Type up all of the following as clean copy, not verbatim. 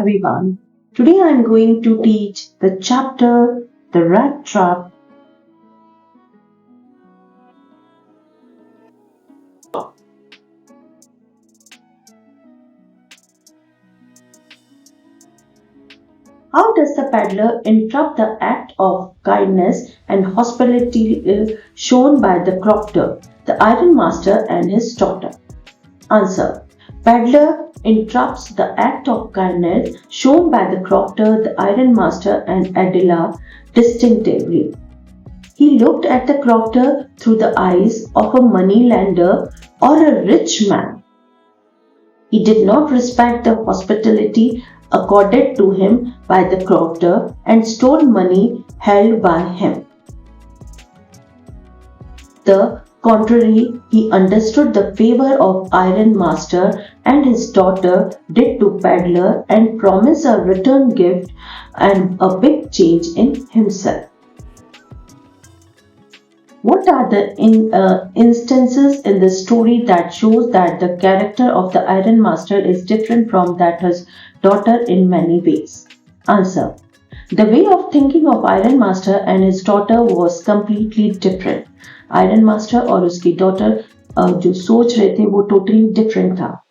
everyone. Today I am going to teach the chapter The Rat Trap. How does the peddler interrupt the act of kindness and hospitality shown by the crofter, the ironmaster, and his daughter? Answer. Peddler interrupts the act of kindness shown by the crofter, the ironmaster, and Adela distinctively. He looked at the crofter through the eyes of a moneylender or a rich man. He did not respect the hospitality accorded to him by the crofter and stole money held by him. The contrary, he understood the favor of ironmaster and his daughter did to peddler and promised a return gift and a big change in himself. What are the instances in the story that shows that the character of the ironmaster is different from that of his daughter in many ways? Answer. The way of thinking of ironmaster and his daughter was completely different. ironmaster और उसकी daughter जो सोच रहे थे वो totally different था.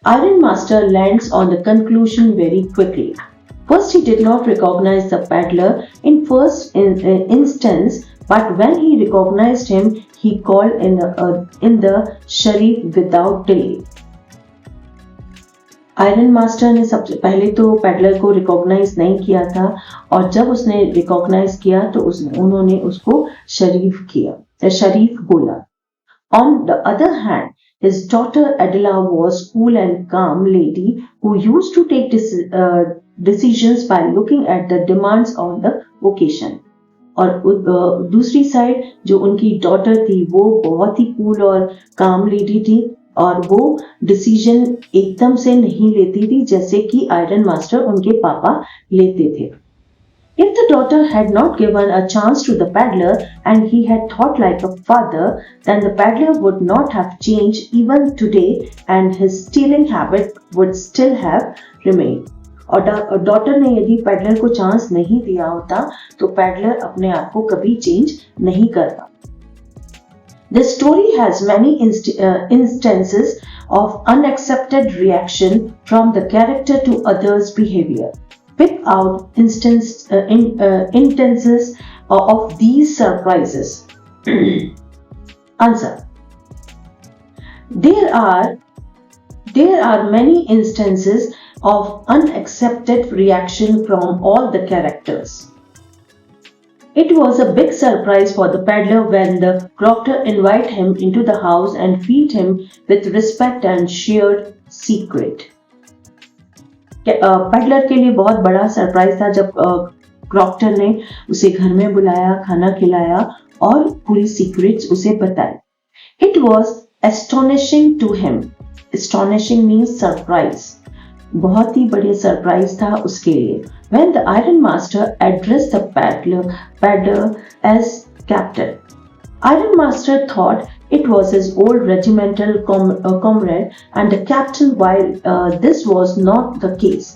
Ironmaster lands on the conclusion very quickly. First, he did not recognize the peddler in first instance, but when he recognized him, he called in the sheriff without delay. Iron master ने सबसे पहले तो peddler को recognise नहीं किया था और जब उसने रिकॉग्नाइज किया तो उन्होंने उसको शरीफ बोला. On the other hand, his daughter Adela was cool and calm lady who used to take decisions by looking at the demands of the occasion. और दूसरी साइड जो उनकी डॉटर थी वो बहुत ही कूल और काम लेडी थी और वो डिसीजन एकदम से नहीं लेती थी जैसे कि आयरन मास्टर उनके पापा लेते थे. If the daughter had not given a chance to the peddler and he had thought like a father, then the peddler would not have changed even today and his stealing habit would still have remained. और daughter ने यदि peddler को chance नहीं दिया होता तो peddler अपने आप को कभी चेंज नहीं करता. The story has many instances of unaccepted reaction from the character to others' behavior. Pick out instances of these surprises. Answer. There are many instances of unaccepted reaction from all the characters. It was a big surprise for the peddler when the crofter invited him into the house and feed him with respect and shared secret. Peddler के लिए बहुत बड़ा surprise था जब crofter ने उसे घर में बुलाया, खाना खिलाया और पूरी सीक्रेट्स उसे बताई. It was astonishing to him. Astonishing means surprise. बहुत ही बड़ी सरप्राइज था उसके लिए. When the ironmaster addressed the peddler as captain, ironmaster thought it was his old regimental comrade and the captain. While this was not the case,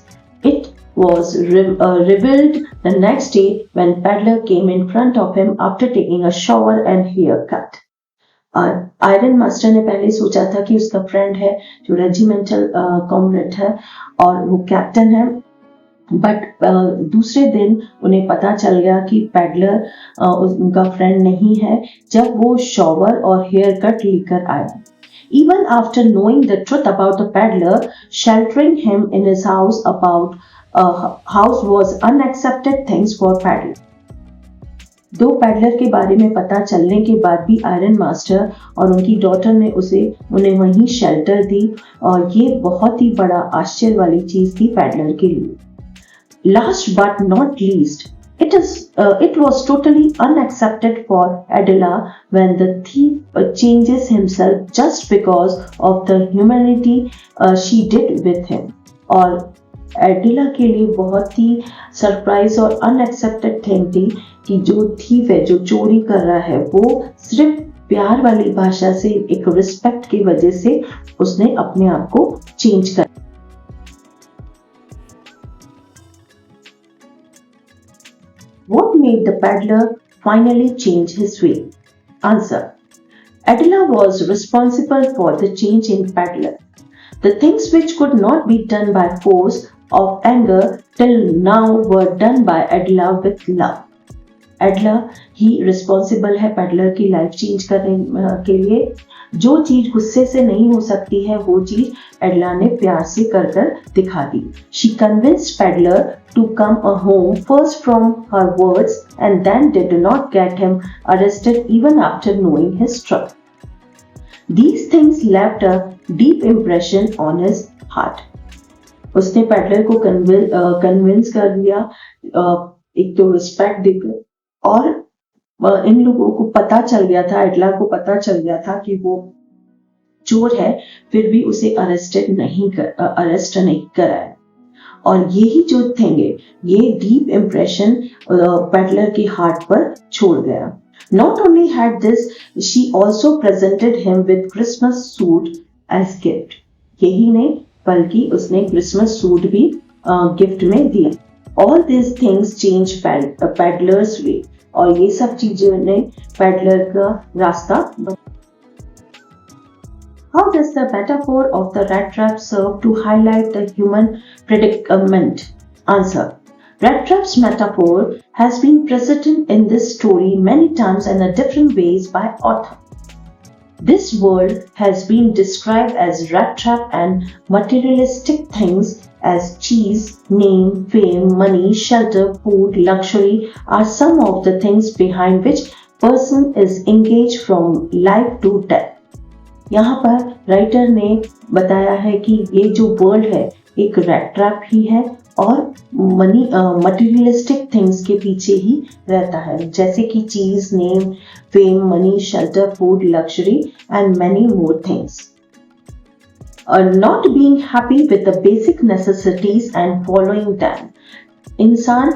it was revealed the next day when peddler came in front of him after taking a shower and haircut. Iron master ने पहले सोचा था कि उसका friend है जो regimental comrade है और वो कैप्टन है, बट दूसरे दिन उन्हें पता चल गया कि पेडलर उनका फ्रेंड नहीं है जब वो शॉवर और हेयर कट लेकर आया. Even after knowing the truth about the peddler, sheltering him in his house was unaccepted things for peddler. दो पेडलर के बारे में पता चलने के बाद भी आयरन मास्टर और उनकी डॉटर ने उन्हें वहीं शेल्टर दी और ये बहुत ही बड़ा आश्चर्य वाली चीज थी पेडलर के लिए. Last but not least, it was totally unaccepted for Adela when the thief changes himself just because of the humanity she did with him. और एडिला के लिए बहुत ही सरप्राइज और अनएक्सेप्टेड थिंग थी कि जो थीफ है, जो चोरी कर रहा है, वो सिर्फ प्यार वाली भाषा से, एक रिस्पेक्ट की वजह से उसने अपने आप को चेंज कर. What made the peddler finally change his way? Answer. Adela was responsible for the change in peddler. The things which could not be done by force of anger till now were done by Adela with love. Adler he responsible है peddler की life change करने के लिए। जो चीज गुस्से से नहीं हो सकती है वो चीज एडलर ने प्यार से कर कर दिखा दी। She convinced peddler to come a home first from her words and then did not get him arrested even after knowing his truck. These things left a deep impression on his heart. उसने peddler को convince कर दिया, एक तो respect देकर, और इन लोगों को पता चल गया था, एडला को पता चल गया था कि वो चोर है, फिर भी उसे अरेस्ट नहीं कराया। और यही जो थिंग है, ये डीप इम्प्रेशन पेडलर के हार्ट पर छोड़ गया। Not only had this, she also presented him with Christmas suit as gift. यही नहीं, बल्कि उसने क्रिसमस सूट भी गिफ्ट में दिया। All these things change peddler's way. और ये सब चीजों ने पेडलर का रास्ता How does the metaphor of the rat trap serve to highlight the human predicament? Answer. Rat trap's metaphor has been present in this story many times and in different ways by author. This world has been described as rat trap, and materialistic things as cheese, name, fame, money, shelter, food, luxury are some of the things behind which person is engaged from life to death. यहाँ पर writer ने बताया है कि ये जो world है एक रैट ट्रैप ही है और मटीरियलिस्टिक थिंग्स के पीछे ही रहता है, जैसे कि चीज, name, fame, money, shelter, food, luxury and many more things. Not being happy with the basic necessities and following them. इंसान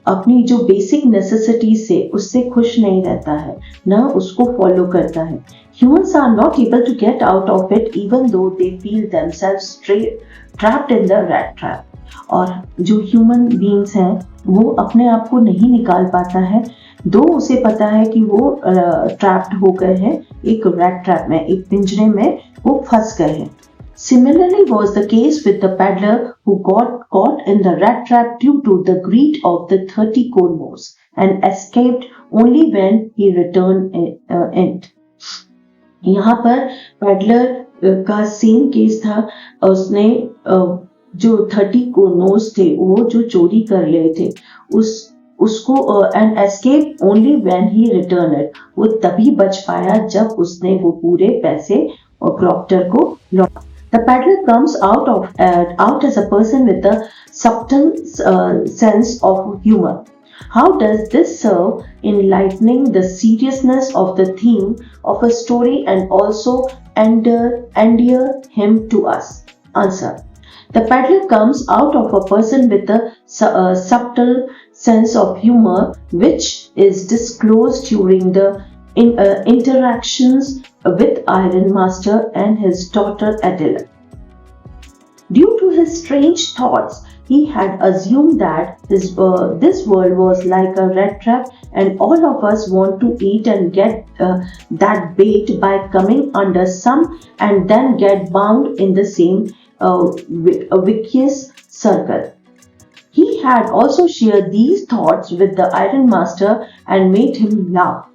अपनी जो बेसिक नेसेसिटीज से उससे खुश नहीं रहता है, न उसको फॉलो करता है। Humans are not able to get out of it even though they feel themselves trapped in the rat trap. और जो ह्यूमन बीइंग्स हैं वो अपने आप को नहीं निकाल पाता है, दो उसे पता है कि वो ट्रैप्ड हो गए हैं एक रैट ट्रैप में, एक पिंजरे में वो फंस गए हैं। Similarly was the case with the peddler who got caught in the rat trap due to the greed of the 30 kormos and escaped only when he returned it. यहाँ पर पेडलर का सेम केस था। उसने जो 30 कोर्नोस थे वो जो चोरी कर लिए थे उसको and escape only when he return it, वो तभी बच पाया जब उसने वो पूरे पैसे और क्रॉप्टर को लौटा। The peddler comes out as a person with a subtle sense of humor. How does this serve in lightening the seriousness of the theme of a story and also endear him to us? Answer. The peddler comes out of a person with a subtle sense of humor which is disclosed during the interactions with Iron Master and his daughter Adela. Due to his strange thoughts, he had assumed that this world was like a rat trap and all of us want to eat and get that bait by coming under some and then get bound in the same vicious circle. He had also shared these thoughts with the Iron Master and made him laugh.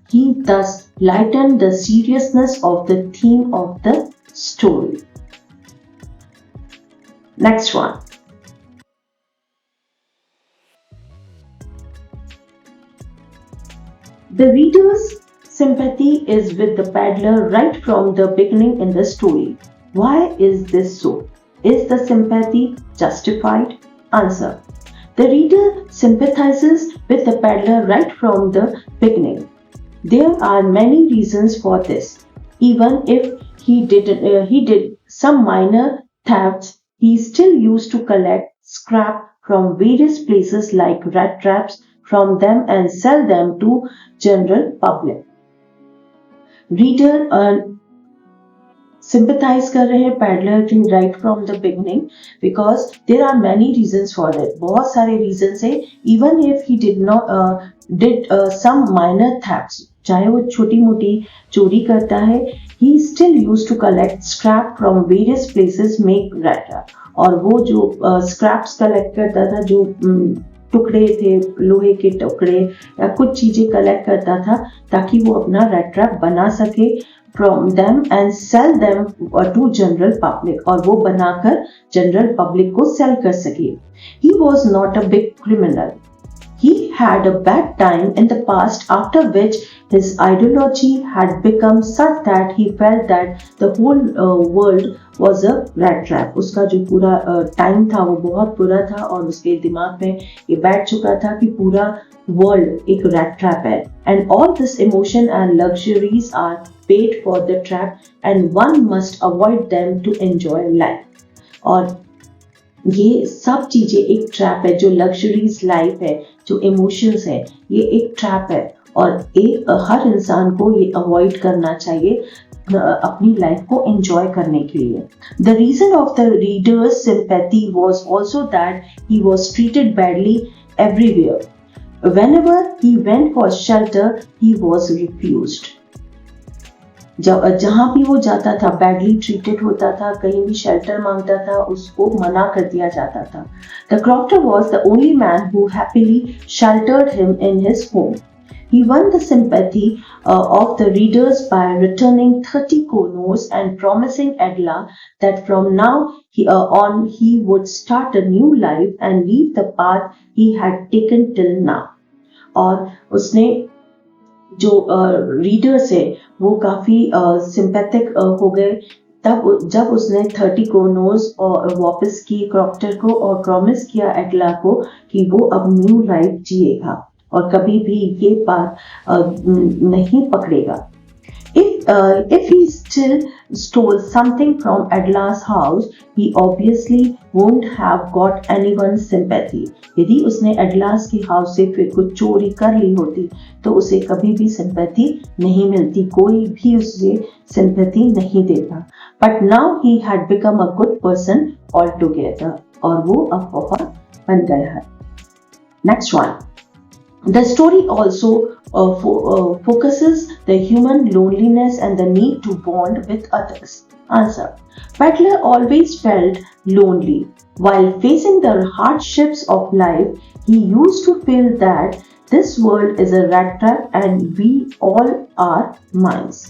He thus lightened the seriousness of the theme of the story. Next one. The reader's sympathy is with the peddler right from the beginning in the story. Why is this so? Is the sympathy justified? Answer. The reader sympathizes with the peddler right from the beginning. There are many reasons for this. Even if he did some minor thefts, he still used to collect scrap from various places like rat traps from them and sell them to general public. Reader sympathize कर रहे हैं peddler की right from the beginning because there are many reasons for it. बहुत सारे reasons है. Even if he did some minor thefts, चाहे वो छोटी मोटी चोरी करता है, he still used to collect scrap from various places make rat trap. और वो जो scraps collect करता था, जो टुकड़े थे, लोहे के टुकड़े या कुछ चीजें कलेक्ट करता था ताकि वो अपना रैट ट्रैप बना सके from them and sell them to general public, और वो बनाकर जनरल पब्लिक को सेल कर सके. He was not a big criminal. He had a bad time in the past, after which his ideology had become such that he felt that the whole world was a rat trap. उसका जो पूरा time था वो बहुत बुरा था और उसके दिमाग में ये बैठ चुका था कि पूरा वर्ल्ड एक रैट ट्रैप है. And all this emotion and luxuries are paid for the trap and one must avoid them to enjoy life. और ये सब चीजें एक ट्रैप है. जो लग्जरीज लाइफ है, जो इमोशंस है, ये एक ट्रैप है और हर इंसान को ये अवॉइड करना चाहिए अपनी लाइफ को एंजॉय करने के लिए. The reason of the readers sympathy was also that he was treated badly everywhere. Whenever he went for shelter, he was refused. जहां भी वो जाता था बैडली ट्रीटेड होता था, कहीं भी शेल्टर मांगता था उसको मना कर दिया जाता था. The Crofter was the only man who happily sheltered him in his home. He won the sympathy of the readers by returning 30 konos and promising Edla that from now on he would start a new life and leave the path he had taken till now. और उसने जो readers है वो काफी sympathetic हो गए तब जब उसने 30 कोनोस और वापस की क्रॉफ्टर को और प्रॉमिस किया एडला को कि वो अब न्यू लाइफ जिएगा और कभी भी ये बात नहीं पकड़ेगा. If he still stole something from Adla's house, he obviously won't have got anyone's sympathy. यदि उसने एडलास के हाउस से फिर कुछ चोरी कर ली होती तो उसे कभी भी सिंपैथी नहीं मिलती, कोई भी उसे सिंपैथी नहीं देता. But now he had become a good person altogether. और वो अब बहुत बन गया है. Next one. The story also focuses the human loneliness and the need to bond with others. Answer. Peddler always felt lonely. While facing the hardships of life, he used to feel that this world is a rat trap and we all are mice.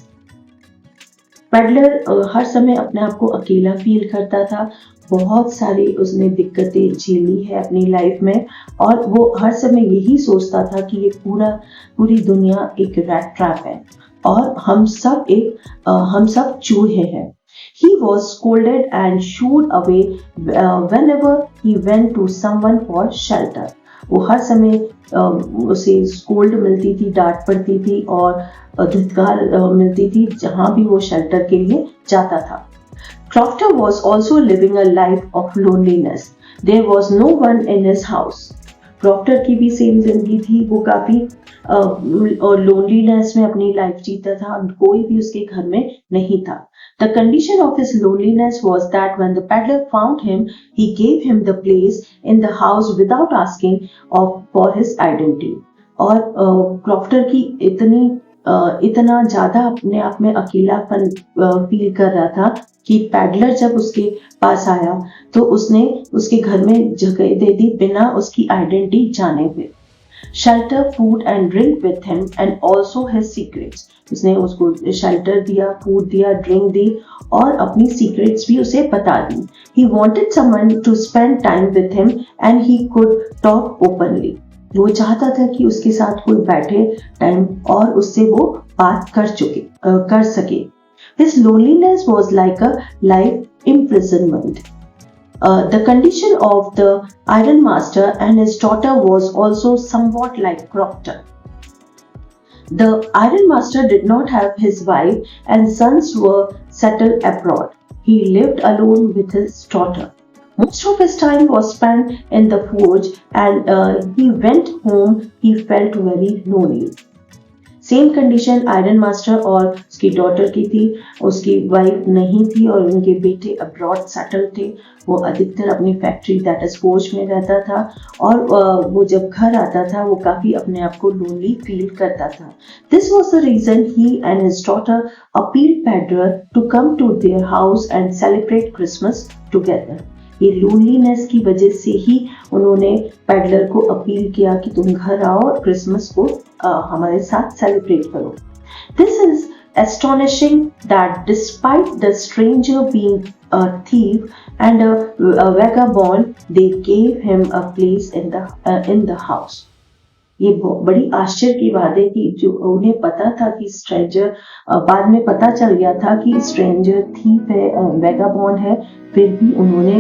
Peddler हर समय अपने आप को अकेला feel करता था. बहुत सारी उसने दिक्कतें झेली है अपनी लाइफ में और वो हर समय यही सोचता था कि ये पूरी दुनिया एक रैट ट्रैप है और हम सब चूहे हैं. He was scolded and shooed away whenever he went to someone for shelter. वो हर समय उसे स्कोल्ड मिलती थी, डांट पड़ती थी और धिक्कार मिलती थी जहां भी वो शेल्टर के लिए जाता था. Crofter was also living a life of loneliness. There was no one in his house. Crofter की भी सेम जिंदगी थी. वो काफी लोनलीनेस में अपनी लाइफ जीता था. कोई भी उसके घर में नहीं था. The condition of his loneliness was that when the peddler found him, he gave him the place in the house without asking for his identity. और क्रॉफ्टर की इतना ज्यादा अपने आप में अकेलापन फील कर रहा था कि पैडलर जब उसके पास आया तो उसने उसके घर में जगह दे दी बिना उसकी आइडेंटिटी जाने हुए. Shelter, food and drink with him and also his secrets. उसने उसको शेल्टर दिया, फूड दिया, ड्रिंक दी और अपनी सीक्रेट्स भी उसे बता दी. He wanted someone to spend time with him and he could talk openly. वो चाहता था कि उसके साथ कोई बैठे टाइम और उससे वो बात कर सके. His loneliness was like a life imprisonment. The condition of the Iron Master and his daughter was also somewhat like Crofter. The Iron Master did not have his wife and sons were settled abroad. He lived alone with his daughter. Most of his time was spent in the forge and he went home, he felt very lonely. Same condition iron master और उसकी daughter की थी। उसकी wife नहीं थी और उनके बेटे अब्रॉड सेटल थे। वो अधिकतर अपनी फैक्ट्री दैट इज फोर्ज में रहता था और वो जब घर आता था वो काफी अपने आप को लोनली फील करता था। This was the reason he and his daughter appealed peddler to come to their house and celebrate Christmas together. ये लोनलीनेस की वजह से ही उन्होंने पेडलर को अपील किया कि तुम घर आओ और क्रिसमस को हमारे साथ सेलिब्रेट करो। This is astonishing that despite the stranger being a thief and a vagabond, they gave him a place in the house. ये बड़ी आश्चर्य की बात है कि जो उन्हें पता था कि स्ट्रेंजर, बाद में पता चल गया था कि स्ट्रेंजर थीफ है, वैगाबॉन्ड है, फिर भी उन्होंने